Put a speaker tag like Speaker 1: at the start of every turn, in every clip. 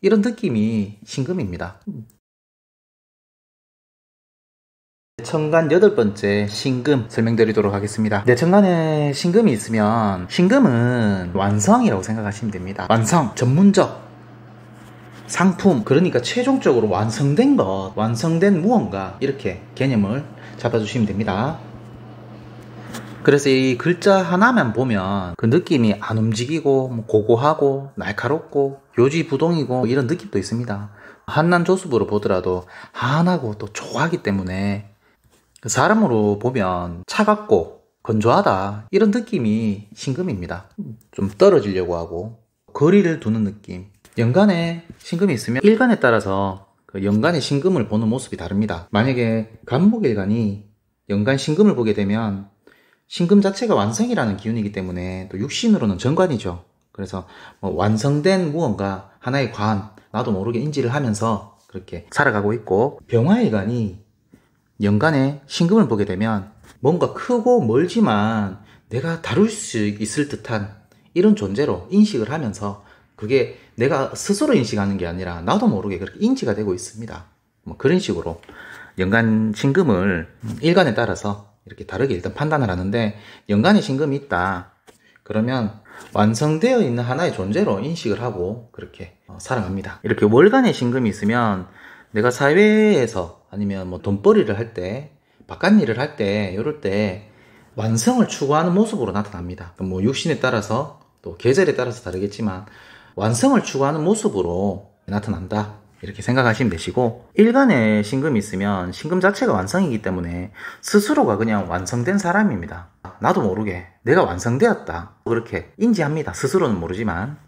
Speaker 1: 이런 느낌이 신금입니다. 내천간 8번째 신금 설명드리도록 하겠습니다. 내천간에 신금이 있으면 신금은 완성이라고 생각하시면 됩니다. 완성, 전문적, 상품, 그러니까 최종적으로 완성된 것, 완성된 무언가, 이렇게 개념을 잡아주시면 됩니다. 그래서 이 글자 하나만 보면 그 느낌이 안 움직이고 고고하고 날카롭고 요지부동이고 이런 느낌도 있습니다. 한난조수부로 보더라도 한하고 또 조하기 때문에 사람으로 보면 차갑고 건조하다, 이런 느낌이 신금입니다. 좀 떨어지려고 하고 거리를 두는 느낌. 연간에 신금이 있으면 일간에 따라서 그 연간의 신금을 보는 모습이 다릅니다. 만약에 간목일간이 연간 신금을 보게 되면 신금 자체가 완성이라는 기운이기 때문에 또 육신으로는 정관이죠. 그래서 완성된 무언가 하나의 관, 나도 모르게 인지를 하면서 그렇게 살아가고 있고, 병화일간이 연간에 신금을 보게 되면 뭔가 크고 멀지만 내가 다룰 수 있을 듯한 이런 존재로 인식을 하면서, 그게 내가 스스로 인식하는 게 아니라 나도 모르게 그렇게 인지가 되고 있습니다. 그런 식으로 연간 신금을 일간에 따라서 이렇게 다르게 일단 판단을 하는데, 연간에 신금이 있다 그러면 완성되어 있는 하나의 존재로 인식을 하고 그렇게 살아갑니다. 이렇게 월간에 신금이 있으면 내가 사회에서 아니면 돈벌이를 할 때, 바깥일을 할 때, 이럴 때 완성을 추구하는 모습으로 나타납니다. 육신에 따라서 또 계절에 따라서 다르겠지만 완성을 추구하는 모습으로 나타난다, 이렇게 생각하시면 되시고, 일간에 신금이 있으면 신금 자체가 완성이기 때문에 스스로가 그냥 완성된 사람입니다. 나도 모르게 내가 완성되었다, 그렇게 인지합니다. 스스로는 모르지만.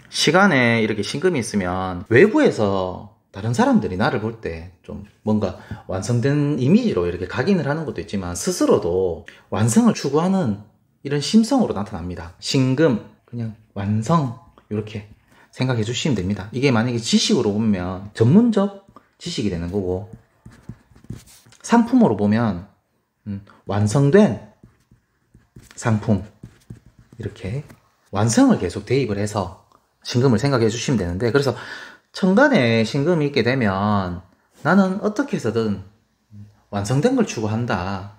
Speaker 1: 시간에 이렇게 신금이 있으면 외부에서 다른 사람들이 나를 볼 때 좀 뭔가 완성된 이미지로 이렇게 각인을 하는 것도 있지만, 스스로도 완성을 추구하는 이런 심성으로 나타납니다. 신금, 그냥 완성, 이렇게 생각해 주시면 됩니다. 이게 만약에 지식으로 보면 전문적 지식이 되는 거고, 상품으로 보면 완성된 상품, 이렇게 완성을 계속 대입을 해서 신금을 생각해 주시면 되는데, 그래서 천간에 신금이 있게 되면 나는 어떻게 해서든 완성된 걸 추구한다,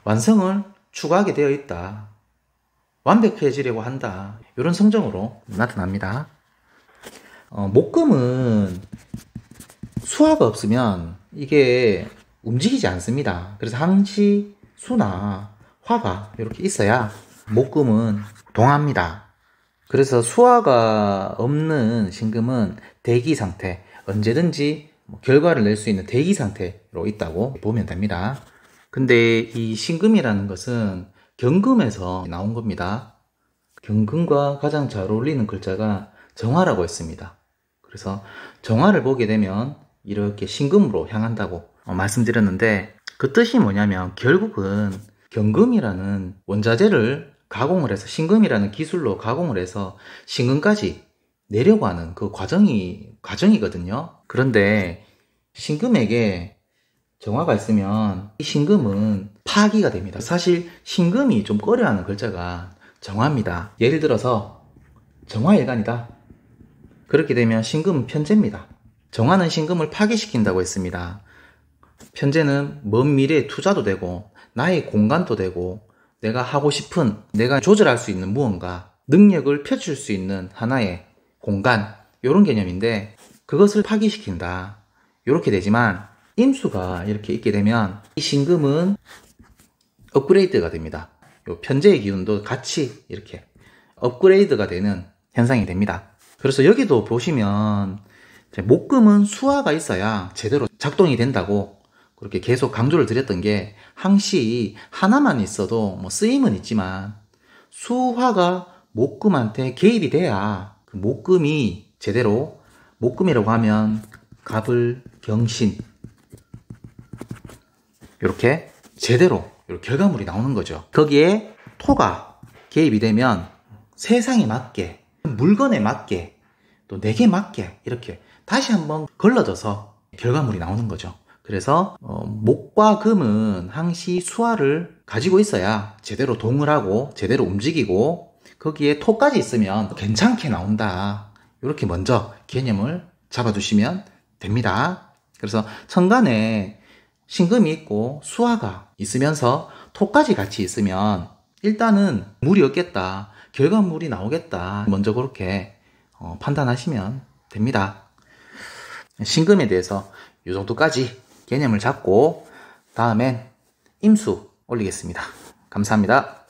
Speaker 1: 완성을 추구하게 되어 있다, 완벽해지려고 한다, 이런 성정으로 나타납니다. 목금은 수화가 없으면 이게 움직이지 않습니다. 그래서 항시 수나 화가 이렇게 있어야 목금은 동합니다. 그래서 수화가 없는 신금은 대기 상태, 언제든지 결과를 낼 수 있는 대기 상태로 있다고 보면 됩니다. 근데 이 신금이라는 것은 경금에서 나온 겁니다. 경금과 가장 잘 어울리는 글자가 정화라고 했습니다. 그래서 정화를 보게 되면 이렇게 신금으로 향한다고 말씀드렸는데, 그 뜻이 뭐냐면 결국은 경금이라는 원자재를 가공을 해서 신금이라는 기술로 가공을 해서 신금까지 내려고 하는 그 과정이거든요. 그런데 신금에게 정화가 있으면 이 신금은 파기가 됩니다. 사실 신금이 좀 꺼려하는 글자가 정화입니다. 예를 들어서 정화일간이다, 그렇게 되면 신금은 편재입니다. 정화는 신금을 파기시킨다고 했습니다. 편재는 먼 미래에 투자도 되고 나의 공간도 되고 내가 하고 싶은, 내가 조절할 수 있는 무언가, 능력을 펼칠 수 있는 하나의 공간, 이런 개념인데 그것을 파기시킨다, 이렇게 되지만 임수가 이렇게 있게 되면 이 신금은 업그레이드가 됩니다. 요 편재의 기운도 같이 이렇게 업그레이드가 되는 현상이 됩니다. 그래서 여기도 보시면 목금은 수화가 있어야 제대로 작동이 된다고 그렇게 계속 강조를 드렸던 게, 항시 하나만 있어도 쓰임은 있지만 수화가 목금한테 개입이 돼야 그 목금이 제대로, 목금이라고 하면 갑을, 경신, 이렇게 제대로 결과물이 나오는 거죠. 거기에 토가 개입이 되면 세상에 맞게, 물건에 맞게, 또 내게 맞게 이렇게 다시 한번 걸러져서 결과물이 나오는 거죠. 그래서 목과 금은 항시 수화를 가지고 있어야 제대로 동을 하고 제대로 움직이고, 거기에 토까지 있으면 괜찮게 나온다, 이렇게 먼저 개념을 잡아두시면 됩니다. 그래서 천간에 신금이 있고 수화가 있으면서 토까지 같이 있으면 일단은 물이 없겠다, 결과물이 나오겠다, 먼저 그렇게 판단하시면 됩니다. 신금에 대해서 이 정도까지 개념을 잡고 다음엔 임수 올리겠습니다. 감사합니다.